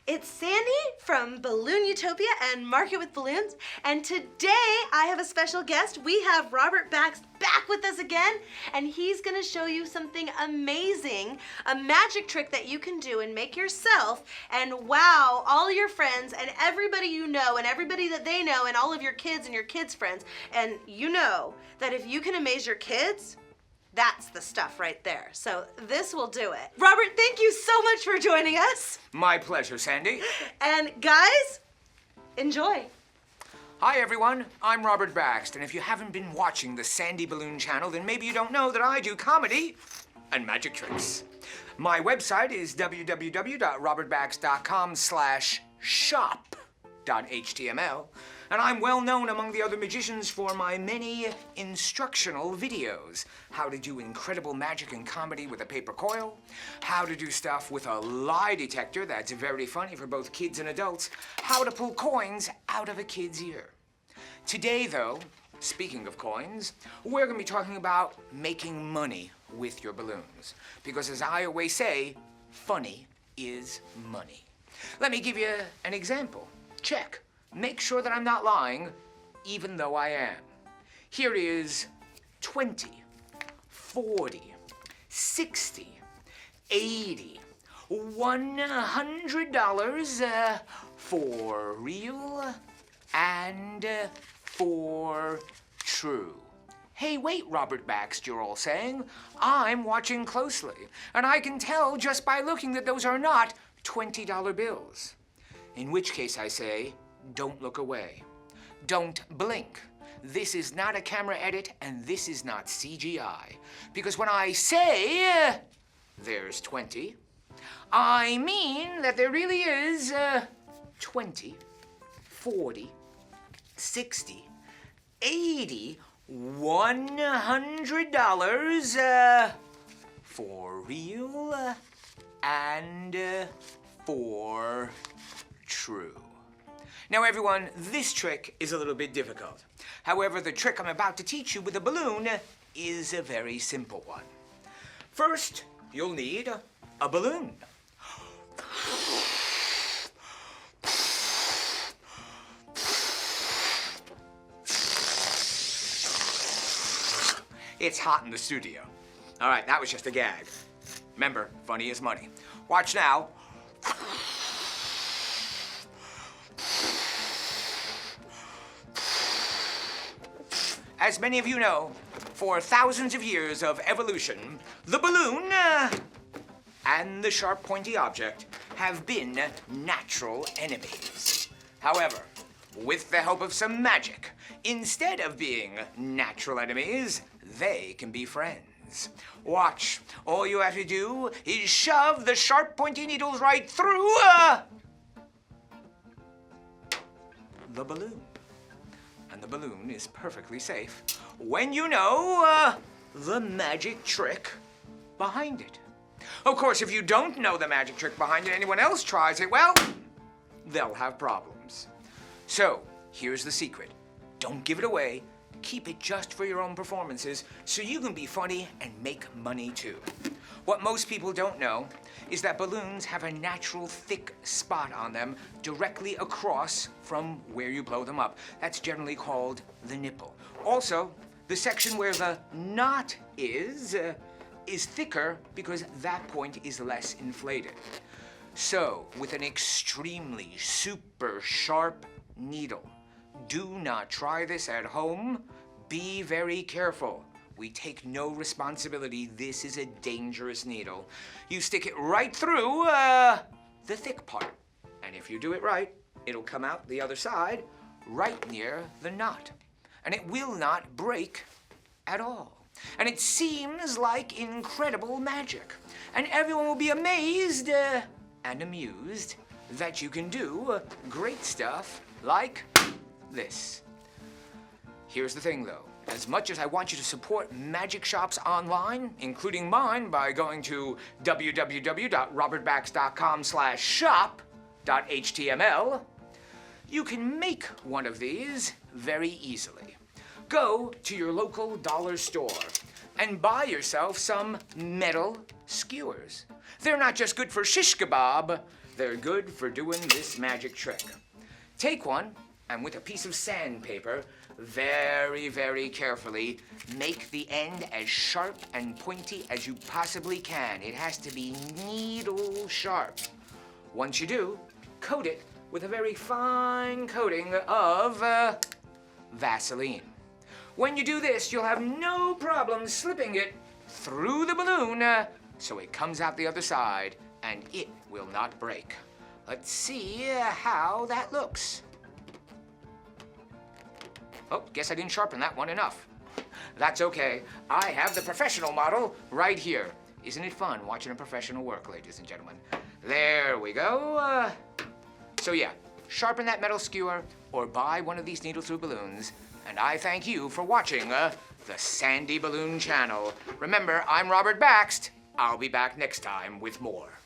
It's Sandy from Balloon Utopia and Market with Balloons, and today I have a special guest. We have Robert Baxt back with us again, and he's gonna show you something amazing, a magic trick that you can do and make yourself and wow all your friends and everybody you know and everybody that they know and all of your kids and your kids' friends. And you know that if you can amaze your kids, that's the stuff right there. So this will do it. Robert, thank you so much for joining us. My pleasure, Sandy. And guys, enjoy. Hi, everyone. I'm Robert Baxt, and if you haven't been watching the Sandy Balloon channel, then maybe you don't know that I do comedy and magic tricks. My website is www.robertbaxt.com/shop.html, and I'm well known among the other magicians for my many instructional videos. How to do incredible magic and comedy with a paper coil, how to do stuff with a lie detector that's very funny for both kids and adults, how to pull coins out of a kid's ear. Today, though, speaking of coins, we're gonna be talking about making money with your balloons. Because as I always say, funny is money. Let me give you an example. Check. Make sure that I'm not lying, even though I am. Here is 20, 40, 60, 80, $100 for real and for true. Hey, wait, Robert Baxt, you're all saying. I'm watching closely, and I can tell just by looking that those are not $20 bills. In which case I say, don't look away. Don't blink. This is not a camera edit, and this is not CGI. Because when I say there's 20, I mean that there really is 20, 40, 60, 80, $100 for real and for true. Now everyone, this trick is a little bit difficult. However, the trick I'm about to teach you with a balloon is a very simple one. First, you'll need a balloon. It's hot in the studio. All right, that was just a gag. Remember, funny is money. Watch now. As many of you know, for thousands of years of evolution, the balloon and the sharp, pointy object have been natural enemies. However, with the help of some magic, instead of being natural enemies, they can be friends. Watch. All you have to do is shove the sharp, pointy needles right through the balloon. And the balloon is perfectly safe when you know the magic trick behind it. Of course, if you don't know the magic trick behind it, anyone else tries it, well, they'll have problems. So, here's the secret. Don't give it away. Keep it just for your own performances so you can be funny and make money too. What most people don't know is that balloons have a natural thick spot on them directly across from where you blow them up. That's generally called the nipple. Also, the section where the knot is thicker because that point is less inflated. So, with an extremely super sharp needle, do not try this at home. Be very careful. We take no responsibility. This is a dangerous needle. You stick it right through the thick part. And if you do it right, it'll come out the other side right near the knot. And it will not break at all. And it seems like incredible magic. And everyone will be amazed and amused that you can do great stuff like this. Here's the thing, though. As much as I want you to support magic shops online, including mine by going to www.robertbaxt.com/shop.html, you can make one of these very easily. Go to your local dollar store and buy yourself some metal skewers. They're not just good for shish kebab, They're good for doing this magic trick. Take one, and with a piece of sandpaper, very, very carefully, make the end as sharp and pointy as you possibly can. It has to be needle sharp. Once you do, coat it with a very fine coating of Vaseline. When you do this, you'll have no problem slipping it through the balloon so it comes out the other side and it will not break. Let's see how that looks. Oh, guess I didn't sharpen that one enough. That's okay. I have the professional model right here. Isn't it fun watching a professional work, ladies and gentlemen? There we go. So yeah, sharpen that metal skewer or buy one of these needle-through balloons. And I thank you for watching the Sandy Balloon Channel. Remember, I'm Robert Baxt. I'll be back next time with more.